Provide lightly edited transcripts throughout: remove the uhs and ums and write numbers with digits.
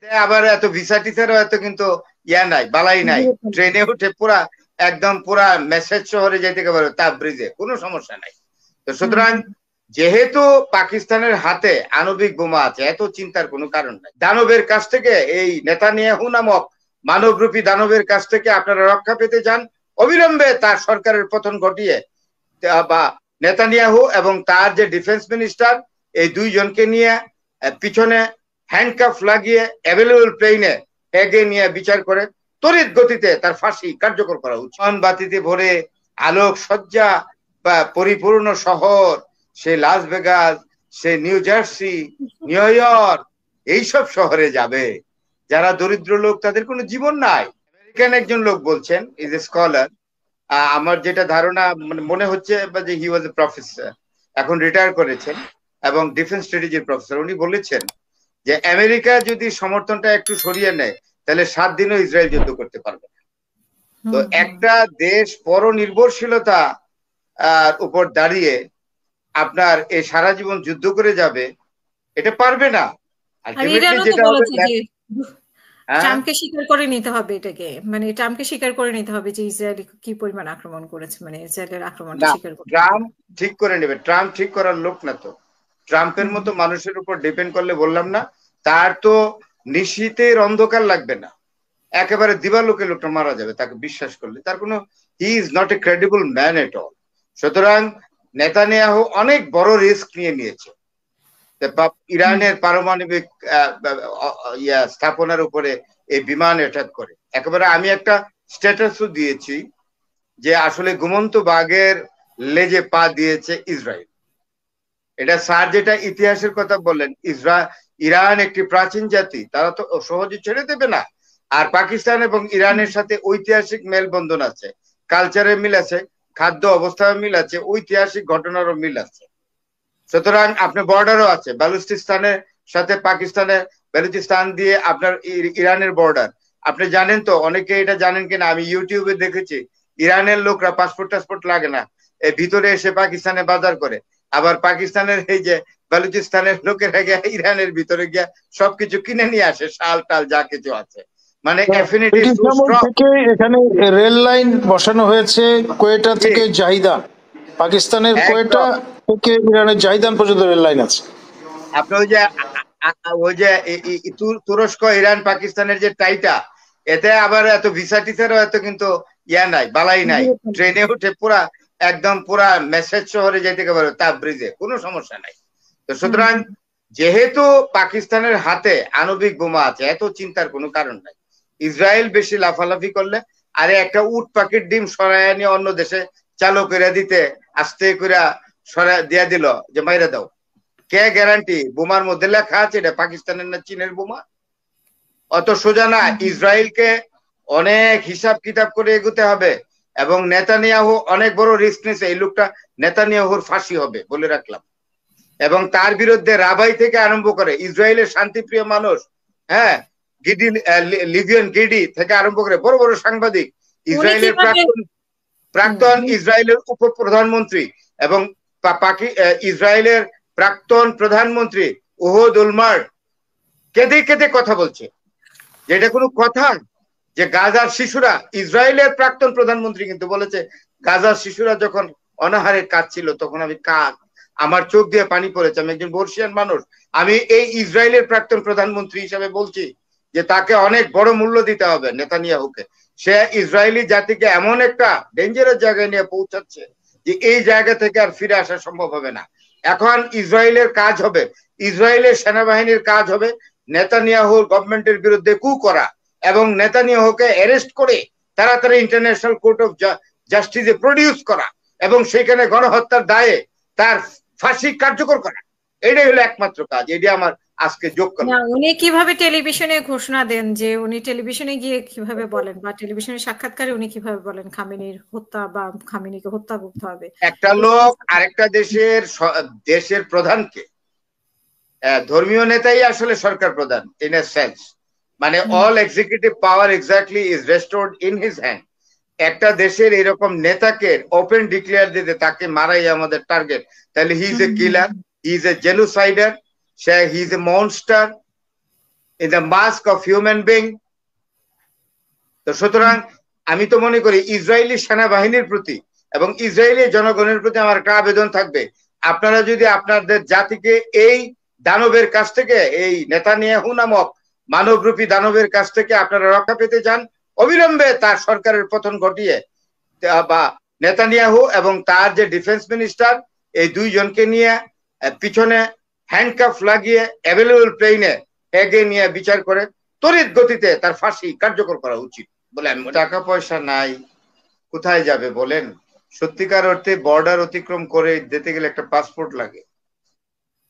আবার এত ভিসা টিসারও এত কিন্তু ইয়া নাই, বালাই নাই। ট্রেনে উঠে পুরা একদম পুরা মেসেজ শহরে যেতে পারো, তাবরিজে কোনো সমস্যা নাই। তো সুতরাং যেহেতু পাকিস্তানের হাতে আণবিক বোমা আছে, এত চিন্তার কোনো কারণ নাই। দানবের কাছ থেকে, এই নেতানিয়াহু নামক মানবরূপী দানবের কাছ থেকে আপনারা রক্ষা পেতে চান, অবিলম্বে তার সরকারের পতন ঘটিয়ে বা নেতানিয়াহু এবং তার যে ডিফেন্স মিনিস্টার, এই দুইজনকে নিয়ে পিছনে হ্যান্ডকাফ লাগিয়ে অ্যাভেলেবল প্লেনে হেগে নিয়ে বিচার করে তড়িৎ গতিতে তার ফাঁসি কার্যকর করা উচিত। বাতিতে ভরে আলোক সজ্জা বা পরিপূর্ণ শহর, সে লাস ভেগাস, সে নিউ জার্সি, নিউ ইয়র্ক, এইসব শহরে যাবে যারা দরিদ্র লোক, তাদের কোনো জীবন নাই। আমেরিকান একজন লোক বলছেন, ইজ এ স্কলার, আমার যেটা ধারণা মনে হচ্ছে যে হি ওয়াজ এ প্রফেসর, এখন রিটায়ার করেছেন এবং ডিফেন্স স্ট্র্যাটেজির প্রফেসর। উনি বলেছেন যে আমেরিকা যদি সমর্থনটা একটু সরিয়ে নেয় তাহলে 7 দিনও ইসরায়েল যুদ্ধ করতে পারবে না। তো একটা দেশ পরনির্ভরশীলতা উপর দাঁড়িয়ে আপনার এই সারা জীবন যুদ্ধ করে যাবে, এটা পারবে না। যেটা হবে ট্রাম্পকে স্বীকার করে নিতে হবে, এটাকে মানে ট্রাম্পকে স্বীকার করে নিতে হবে যে ইসরায়েল কি পরিমাণ আক্রমণ করেছে, মানে ইসরায়েলের আক্রমণটা স্বীকার করতে। ট্রাম্প ঠিক করে নেবে, ট্রাম্প ঠিক করার লোক না তো। ট্রাম্পের মতো মানুষের উপর ডিপেন্ড করলে, বললাম না, তার তো নিশীথের অন্ধকার লাগবে না, একেবারে দিবালোকে লোকটা মারা যাবে তাকে বিশ্বাস করলে। তার কোনো, he is not a credible man at all. সুতরাং নেতানিয়াহু অনেক বড় রিস্ক নিয়েছে ইরানের পারমাণবিক স্থাপনার উপরে এই বিমান অ্যাটাক করে। একেবারে আমি একটা স্ট্যাটাসও দিয়েছি যে আসলে ঘুমন্ত বাঘের লেজে পা দিয়েছে ইসরায়েল। এটা স্যার যেটা ইতিহাসের কথা বললেন, ইরান একটি প্রাচীন জাতি, তারা তো সহজে ছেড়ে দেবে না। আর পাকিস্তান এবং ইরানের সাথে ঐতিহাসিক মেলবন্ধন আছে, কালচারের মিল আছে, খাদ্য অবস্থার মিল আছে, ঐতিহাসিক ঘটনারও মিল আছে। সুতরাং আপনার বর্ডারও আছে, বালুচিস্তানের সাথে পাকিস্তানের, বালুচিস্তান দিয়ে আপনার ইরানের বর্ডার। আপনি জানেন তো, অনেকে এটা জানেন কিনা আমি ইউটিউবে দেখেছি, ইরানের লোকরা পাসপোর্ট টাসপোর্ট লাগে না, এই ভিতরে এসে পাকিস্তানে বাজার করে। আবার পাকিস্তানের এই যে বালুচিস্তানের লোকেরা গিয়ে ইরানের ভিতরে গিয়ে সবকিছু কিনে নিয়ে আসে, শাল টাল যা কিছু আছে। মানে এখানে রেল লাইন বসানো হয়েছে কোয়েটা থেকে জাহিদান, পাকিস্তানের কোয়েটা থেকে ইরানের জাহিদান পর্যন্ত রেল লাইন আছে। আপনি ওই যে তুরস্ক, ইরান, পাকিস্তানের যে টাইটা, এতে আবার এত ভিসা টিসারও এত কিন্তু ইয়া নাই, বালাই নাই। ট্রেনে উঠে পুরা একদম পুরা মেসেজ শহরে যেতে পারো, তাবরিজে কোনো সমস্যা নাই। তো সুতরাং যেহেতু পাকিস্তানের হাতে আণবিক বোমা আছে, এত চিন্তার কোনো কারণ নাই। ইসরায়েল বেশি লাফালাফি করলে, আরে একটা উট পাখির ডিম সরাইয়া নিয়ে অন্য দেশে চালু করে দিতে, আস্তে করে সরাই দিয়া দিল যে মাইরা দাও, কে গ্যারান্টি বোমার মধ্যে লেখা আছে এটা পাকিস্তানের না চীনের বোমা? অত সোজা না। ইসরায়েলকে অনেক হিসাব কিতাব করে এগোতে হবে। এবং নেতানিয়াহু অনেক বড় রিস্ক নিয়েছে, এই লোকটা নেতানিয়াহুর ফাঁসি হবে বলে রাখলাম। এবং তার বিরুদ্ধে রাবাই থেকে আরম্ভ করে ইসরায়েলের শান্তিপ্রিয় মানুষ, হ্যাঁ, গিডি, লিভিয়ান গিডি থেকে আরম্ভ করে বড় বড় সাংবাদিক, ইসরায়েলের প্রাক্তন ইসরায়েলের উপপ্রধানমন্ত্রী এবং ইসরায়েলের প্রাক্তন প্রধানমন্ত্রী ওহদ উলমার্ট কেঁদে কেঁদে কথা বলছে, যে এটা কোনো কথা? যে গাজার শিশুরা, ইসরায়েলের প্রাক্তন প্রধানমন্ত্রী কিন্তু বলেছে, গাজার শিশুরা যখন অনাহারে কাঁদছিল তখন আমি আমার চোখ দিয়ে পানি পড়েছে। আমি একজন বর্ষিয়ান মানুষ, আমি এই ইসরায়েলের প্রাক্তন প্রধানমন্ত্রী হিসাবে বলছি যে তাকে অনেক বড় মূল্য দিতে হবে নেতানিয়াহুকে। সে ইসরায়েলি জাতিকে এমন একটা ডেঞ্জারাস জায়গায় নিয়ে পৌঁছাচ্ছে যে এই জায়গা থেকে আর ফিরে আসা সম্ভব হবে না। এখন ইসরায়েলের কাজ হবে, ইসরায়েলের সেনাবাহিনীর কাজ হবে নেতানিয়াহুর গভর্নমেন্টের বিরুদ্ধে কু করা এবং নেতানিয়াহুকে অ্যারেস্ট করে তাড়াতাড়ি ইন্টারন্যাশনাল কোর্ট অফ জাস্টিসে প্রডিউস করা এবং সেখানে গণহত্যার দায়ে তার ফাঁসি কার্যকর করা। এটাই হলো একমাত্র কাজ। এটি আমার আজকে যোগ করলাম। উনি কিভাবে টেলিভিশনে ঘোষণা দেন, যে উনি টেলিভিশনে গিয়ে কিভাবে বলেন, বা টেলিভিশনের সাক্ষাৎকারে উনি কিভাবে বলেন খামেনির হত্যা বা খামেনিকে হত্যা করতে হবে? একটা লোক আরেকটা দেশের প্রধানকে, ধর্মীয় নেতাই আসলে সরকার প্রধান ইন এ সেন্স, মানে all executive power exactly is restored in his hand. একটা দেশের এরকম নেতাকে ওপেন ডিক্লেয়ার দিতে, তাকে মারাই আমাদের টার্গেট, তাহলে he is a killer, he is a genocider, he is a monster. In the mask of human being. তো সুতরাং আমি তো মনে করি ইসরায়েলি সেনাবাহিনীর প্রতি এবং ইসরায়েলি জনগণের প্রতি আমার একটা আবেদন থাকবে, আপনারা যদি আপনাদের জাতিকে এই দানবের কাছ থেকে, এই নেতানিয়াহু নামক মানবরূপী দানবের কাছ থেকে আপনারা রক্ষা পেতে চান, অবিলম্বে তার সরকারের পতন ঘটিয়ে বা নেতানিয়াহু এবং তার যে ডিফেন্স মিনিস্টার এই দুইজনকে নিয়ে পিছনে হ্যান্ডকাফ লাগিয়ে অ্যাভেলেবল প্লেনে হেগে নিয়ে বিচার করে তড়িৎ গতিতে তার ফাঁসি কার্যকর করা উচিত বলে আমি। টাকা পয়সা নাই, কোথায় যাবে বলেন? সত্যিকার অর্থে বর্ডার অতিক্রম করে যেতে গেলে একটা পাসপোর্ট লাগে।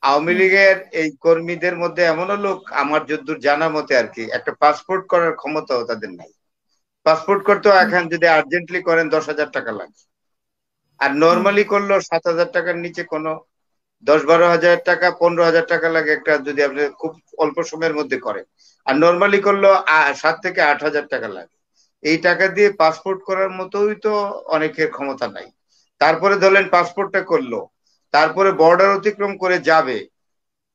আওয়ামী লীগের এই কর্মীদের মধ্যে এমনও লোক আমার যদ্দূর জানা মতে আর কি, একটা পাসপোর্ট করার ক্ষমতাও তাদের নাই। পাসপোর্ট করতেও এখন যদি আর্জেন্টলি করেন 10,000 টাকা লাগে, আর নর্মালি করলেও 7,000 টাকার নিচে কোনো 10-12,000 টাকা 15,000 টাকা লাগে একটা, যদি আপনি খুব অল্প সময়ের মধ্যে করেন। আর নর্মালি করলেও 7 থেকে 8,000 টাকা লাগে। এই টাকা দিয়ে পাসপোর্ট করার মতোই তো অনেকের ক্ষমতা নাই। তারপরে ধরলেন পাসপোর্টটা করলো, তারপরে বর্ডার অতিক্রম করে যাবে,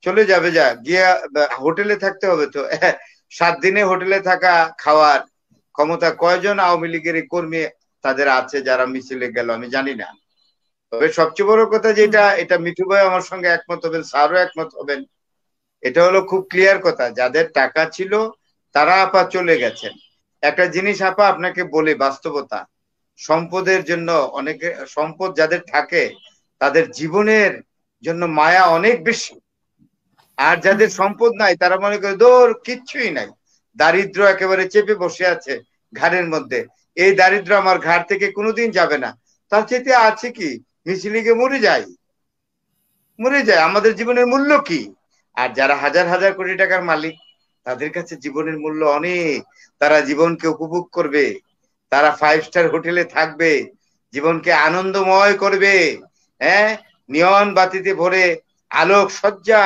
চলে যাবে, গিয়ে হোটেলে থাকতে হবে। তো 7 দিনে হোটেলে থাকা খাওয়ার ক্ষমতা কয়জন আওয়ামী লীগের এই কর্মী তাদের আছে যারা মিছিলে গেল আমি জানি না। তবে সবচেয়ে বড় কথা যেটা, এটা মিঠু ভাই আমার সঙ্গে একমত হবেন, স্যারও একমত হবেন, এটা হলো খুব ক্লিয়ার কথা, যাদের টাকা ছিল তারা আপা চলে গেছেন। একটা জিনিস আপা আপনাকে বলি, বাস্তবতা, সম্পদের জন্য অনেকে, সম্পদ যাদের থাকে তাদের জীবনের জন্য মায়া অনেক বেশি, আর যাদের সম্পদ নাই তারা মনে করে দূর কিচ্ছুই নাই, দারিদ্র একেবারে চেপে বসে আছে ঘাড়ের মধ্যে, এই দারিদ্র আমার ঘাড় থেকে কোনোদিন যাবে না, তার চেয়ে আছে কি মিছিলে গিয়ে মরে যায়, আমাদের জীবনের মূল্য কি? আর যারা হাজার হাজার কোটি টাকার মালিক তাদের কাছে জীবনের মূল্য অনেক, তারা জীবনকে উপভোগ করবে, তারা 5 স্টার হোটেলে থাকবে, জীবনকে আনন্দময় করবে, হ্যাঁ, নিয়ন বাতিতে ভরে আলোক সজ্জা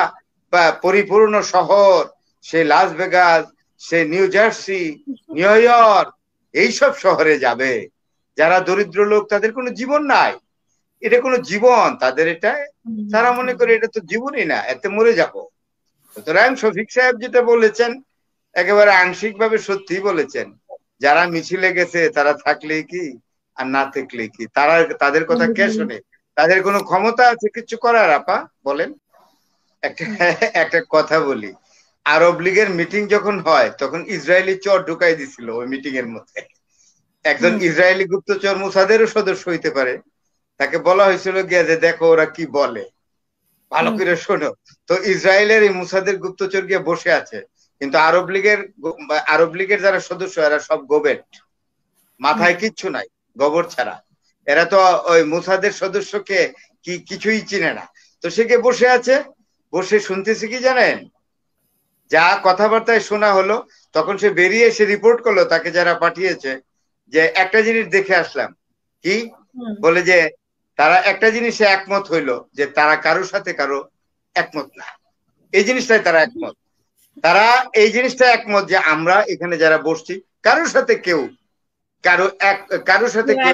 বা পরিপূর্ণ শহর, সে লাস ভেগাস, সে নিউ জার্সি, নিউ ইয়র্ক, এইসব শহরে যাবে। যারা দরিদ্র লোক তাদের কোনো জীবন নাই, এটা কোনো জীবন তাদের, এটা তারা মনে করে এটা তো জীবনই না, এতে মরে যাব। সুতরাং শফিক সাহেব যেটা বলেছেন একেবারে আংশিক ভাবে সত্যি বলেছেন, যারা মিছিলে গেছে তারা থাকলে কি আর না থাকলে কি, তারা তাদের কথা কে শোনে? তাদের কোনো ক্ষমতা আছে কিছু করার আপা বলেন? একটা কথা বলি, আরব লীগের মিটিং যখন হয় তখন ইসরায়েলি চর ঢুকাই দিছিল ওই মিটিং এর মধ্যে। একজন ইসরায়েলি গুপ্তচর মুসাদেরও সদস্য হইতে পারে, তাকে বলা হয়েছিল গিয়ে যে দেখো ওরা কি বলে, ভালো করে শোনো। তো ইসরায়েলের এই মুসাদের গুপ্তচর গিয়ে বসে আছে, কিন্তু আরব লীগের যারা সদস্য এরা সব গোবেট, মাথায় কিচ্ছু নাই গোবর ছাড়া, এরা তো ওই মুসাদের সদস্যকে কি কিছুই চিনে না। তো সে গিয়ে বসে আছে, বসে শুনতেছে কি জানেন, যা কথাবার্তায় শোনা হলো, তখন সে বেরিয়ে এসে রিপোর্ট করলো তাকে যারা পাঠিয়েছে যে একটা জিনিস দেখে আসলাম, কি বলে যে তারা একটা জিনিসে একমত হইলো যে তারা কারোর সাথে কারো একমত না, এই জিনিসটাই তারা একমত, তারা এই জিনিসটা একমত যে আমরা এখানে যারা বসছি কারোর সাথে কেউ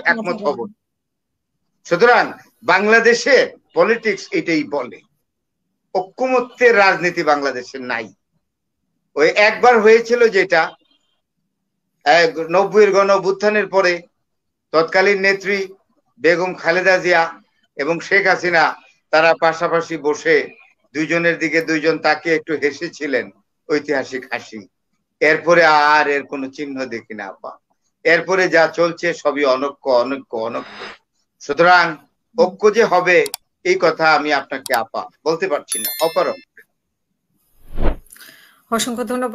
একমত হব। সুতরাং বাংলাদেশে পলিটিক্স এটাই বলে, ঐক্যমত্যের রাজনীতি বাংলাদেশে নাই। ওই একবার হয়েছিল যেটা 90-এর গণ-অভ্যুত্থানের পরে তৎকালীন নেত্রী বেগম খালেদা জিয়া এবং শেখ হাসিনা তারা পাশাপাশি বসে দুইজনের দিকে দুইজন তাকে একটু হেসেছিলেন, ঐতিহাসিক হাসি। এরপরে আর এর কোনো চিহ্ন দেখি না আপা, এরপরে যা চলছে সবই অনৈক্য। সুতরাং ঐক্য যে হবে এই কথা আমি আপনাকে আপা বলতে পারছি না। অপারক। অসংখ্য ধন্যবাদ।